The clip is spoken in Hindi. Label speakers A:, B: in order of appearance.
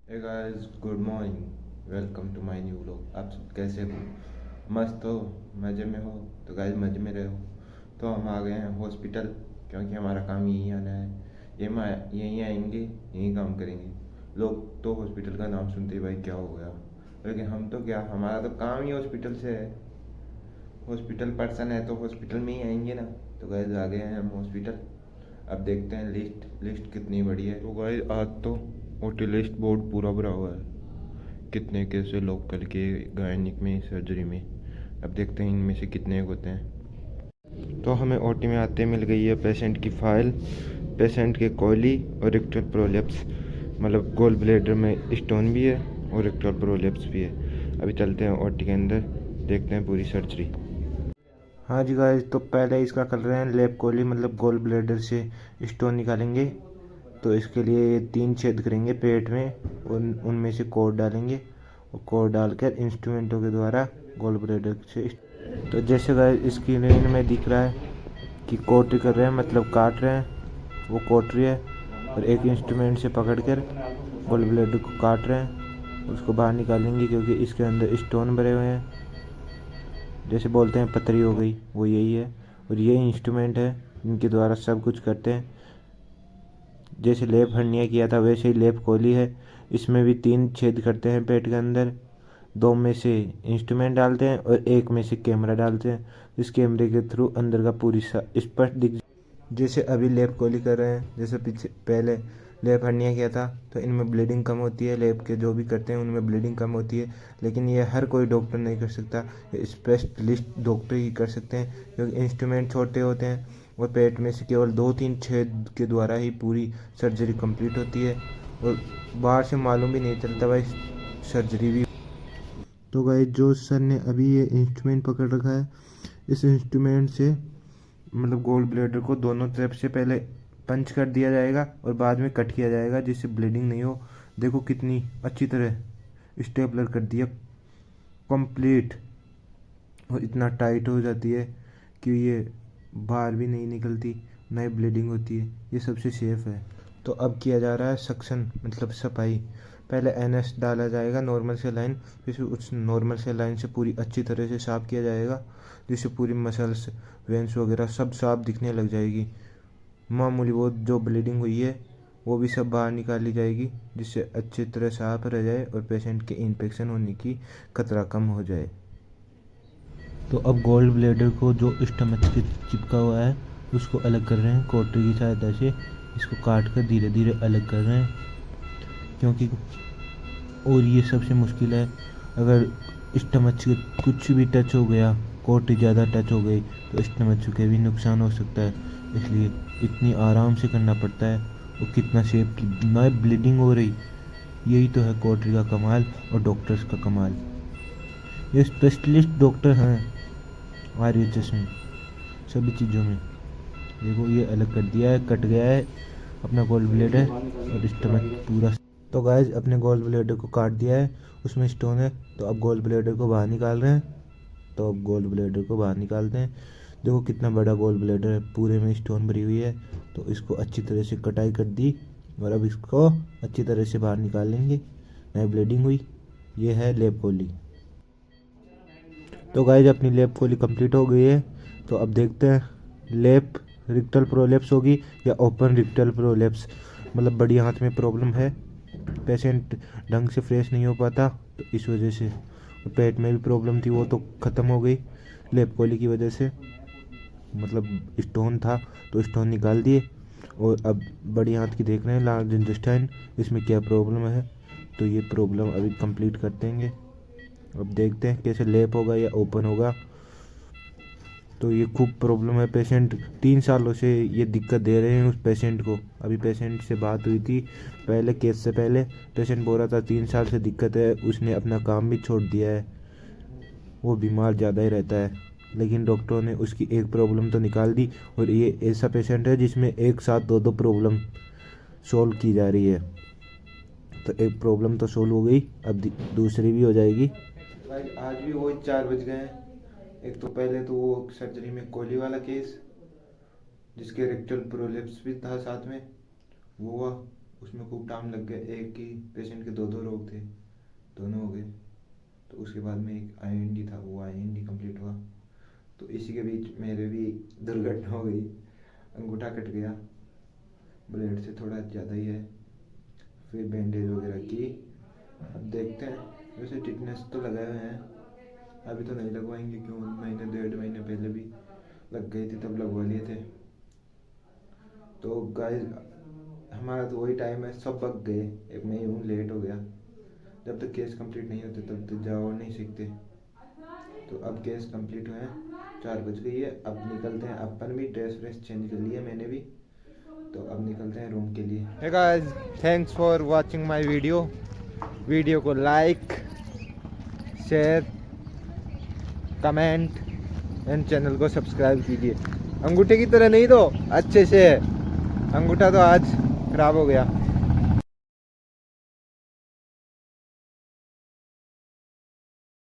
A: Hey guys, good morning. Welcome to my new vlog. आप सब कैसे हो? मस्त हो? मज़े में हो? तो गाइस मज़े में रहो। तो हम आ गए हैं हॉस्पिटल, क्योंकि हमारा काम यहीं आना है। यहीं आएंगे, यहीं काम करेंगे। लोग तो हॉस्पिटल का नाम सुनते ही भाई क्या हो गया, लेकिन हम तो क्या, हमारा तो काम ही हॉस्पिटल से है। हॉस्पिटल पर्सन है तो हॉस्पिटल में ही आएंगे ना। तो गाइस आ गए हैं हम हॉस्पिटल। अब देखते हैं लिस्ट लिस्ट कितनी बड़ी है। तो गाइस आज तो ओटी लिस्ट बोर्ड पूरा भरा हुआ है। कितने केस लोकल के, गायनिक में, सर्जरी में। अब देखते हैं इनमें से कितने होते हैं। तो हमें ओटी में आते मिल गई है पेशेंट की फाइल, पेशेंट के कोली और रेक्टल प्रोलेप्स, मतलब गोल ब्लेडर में स्टोन भी है और रेक्टल प्रोलेप्स भी है। अभी चलते हैं ओटी के अंदर, देखते हैं पूरी सर्जरी। हाँ जी गाइस, तो पहले इसका कर रहे हैं लेप कोली, मतलब गोल ब्लेडर से स्टोन निकालेंगे। तो इसके लिए ये 3 छेद करेंगे पेट में, उनमें से कोड डालेंगे और कोड डालकर इंस्ट्रूमेंटों के द्वारा गोल ब्लेडर से। तो जैसे गाइस स्क्रीन में दिख रहा है कि कोटरी कर रहे हैं, मतलब काट रहे हैं, वो कोटरी है। और एक इंस्ट्रूमेंट से पकड़कर गोल ब्लेडर को काट रहे हैं, उसको बाहर निकालेंगे क्योंकि इसके अंदर स्टोन भरे हुए हैं। जैसे बोलते हैं पथरी हो गई, वो यही है। और ये इंस्ट्रूमेंट है, इनके द्वारा सब कुछ करते हैं। जैसे लेप हर्निया किया था वैसे ही लेप खोली है। इसमें भी 3 छेद करते हैं पेट के अंदर। 2 में से इंस्ट्रूमेंट डालते हैं और 1 में से कैमरा डालते हैं। इस कैमरे के थ्रू अंदर का पूरी स्पष्ट दिख। जैसे अभी लेप कोली कर रहे हैं, जैसे पीछे पहले लेप हर्निया किया था तो इनमें ब्लीडिंग कम होती है। लेप के जो भी करते हैं उनमें ब्लीडिंग कम होती है, लेकिन ये हर कोई डॉक्टर नहीं कर सकता। ये स्पेशलिस्ट डॉक्टर ही कर सकते हैं, क्योंकि इंस्ट्रूमेंट छोटे होते हैं और पेट में से केवल 2-3 छेद के द्वारा ही पूरी सर्जरी कंप्लीट होती है। और बाहर से मालूम भी नहीं चलता भाई सर्जरी भी। तो भाई जो सर ने अभी ये इंस्ट्रूमेंट पकड़ रखा है, इस इंस्ट्रूमेंट से मतलब गोल ब्लेडर को दोनों तरफ से पहले पंच कर दिया जाएगा और बाद में कट किया जाएगा, जिससे ब्लीडिंग नहीं हो। देखो कितनी अच्छी तरह स्टेपलर कर दिया कंप्लीट, और इतना टाइट हो जाती है कि ये बाहर भी नहीं निकलती, ना ही ब्लीडिंग होती है। ये सबसे सेफ है। तो अब किया जा रहा है सक्शन, मतलब सफाई। पहले एनएस डाला जाएगा, नॉर्मल से लाइन, फिर उस नॉर्मल से लाइन से पूरी अच्छी तरह से साफ किया जाएगा, जिससे पूरी मसल्स, वेंस वगैरह सब साफ दिखने लग जाएगी। मामूली बहुत जो ब्लीडिंग हुई है वो भी सब बाहर निकाल ली जाएगी, जिससे अच्छी तरह साफ रह जाए और पेशेंट के इन्फेक्शन होने की खतरा कम हो जाए। तो अब गोल्ड ब्लेडर को जो स्टमक से चिपका हुआ है उसको अलग कर रहे हैं कॉटरी की सहायता से। इसको काट कर धीरे धीरे अलग कर रहे हैं, क्योंकि और ये सबसे मुश्किल है। अगर स्टमक से कुछ भी टच हो गया, कॉटरी ज़्यादा टच हो गई, तो स्टमक के भी नुकसान हो सकता है। इसलिए इतनी आराम से करना पड़ता है। और कितना सेफ, ना ब्लीडिंग हो रही। यही तो है कॉटरी का कमाल और डॉक्टर्स का कमाल। ये स्पेशलिस्ट डॉक्टर हैं आरएचएस में, सभी चीज़ों में। देखो ये अलग कर दिया है, कट गया है अपना गोल्ड ब्लेडर और स्टमक पूरा। तो गाइस अपने गोल्ड ब्लेडर को काट दिया है, उसमें स्टोन है। तो अब गोल्ड ब्लेडर को बाहर निकाल रहे हैं। तो अब गोल्ड ब्लेडर को बाहर निकालते हैं। देखो कितना बड़ा गोल्ड ब्लेडर है, पूरे में स्टोन भरी हुई है। तो इसको अच्छी तरह से कटाई कर दी और अब इसको अच्छी तरह से बाहर निकाल लेंगे, नई ब्लीडिंग हुई। ये है लेप कोली। तो गाइस अपनी लेप कोली कंप्लीट हो गई है। तो अब देखते हैं लेप रिक्टल प्रोलेप्स होगी या ओपन रिक्टल प्रोलेप्स, मतलब बड़ी हाथ में प्रॉब्लम है, पेशेंट ढंग से फ्रेश नहीं हो पाता, तो इस वजह से। पेट में भी प्रॉब्लम थी, वो तो ख़त्म हो गई लेप कोली की वजह से। मतलब स्टोन था तो स्टोन निकाल दिए, और अब बड़ी हाथ की देख रहे हैं लार्ज इंटेस्टाइन, इसमें क्या प्रॉब्लम है। तो ये प्रॉब्लम अभी कंप्लीट कर देंगे। अब देखते हैं कैसे लेप होगा या ओपन होगा। तो ये खूब प्रॉब्लम है, पेशेंट 3 सालों से ये दिक्कत दे रहे हैं उस पेशेंट को। अभी पेशेंट से बात हुई थी पहले केस से पहले, पेशेंट बोल रहा था 3 साल से दिक्कत है, उसने अपना काम भी छोड़ दिया है, वो बीमार ज़्यादा ही रहता है। लेकिन डॉक्टरों ने उसकी एक प्रॉब्लम तो निकाल दी, और ये ऐसा पेशेंट है जिसमें एक साथ दो दो प्रॉब्लम सॉल्व की जा रही है। तो एक प्रॉब्लम तो सॉल्व हो गई, अब दूसरी भी हो जाएगी भाई। आज भी वही 4 बज गए हैं। एक तो पहले तो वो सर्जरी में कोहली वाला केस, जिसके रेक्टल प्रोलेप्स भी था साथ में, वो हुआ। उसमें खूब टाइम लग गया। एक ही पेशेंट के दो रोग थे, दोनों हो गए। तो उसके बाद में एक IND था, वो IND कंप्लीट हुआ। तो इसी के बीच मेरे भी दुर्घटना हो गई, अंगूठा कट गया, ब्लेड से थोड़ा ज़्यादा ही है। फिर बैंडेज वगैरह की, अब देखते हैं। वैसे टिटनेस तो लगाए हुए हैं, अभी तो नहीं लगवाएंगे, क्यों, महीने 1.5 महीने पहले भी लग गई थी, तब लगवा लिए थे। तो गाइस हमारा तो वही टाइम है, सब बग गए, एक मैं यूँ लेट हो गया। जब तक केस कंप्लीट नहीं होते तब तक जाओ नहीं सीखते। तो अब केस कंप्लीट हुए हैं, 4 बज गई है, अब निकलते हैं। अपन भी ड्रेस व्रेस चेंज कर लिया मैंने भी, तो अब निकलते हैं रूम के लिए। Hey guys, thanks for watching my video को like, share, comment and channel को सब्सक्राइब कीजिए। अंगूठे की तरह नहीं तो अच्छे से है, अंगूठा तो आज खराब हो गया।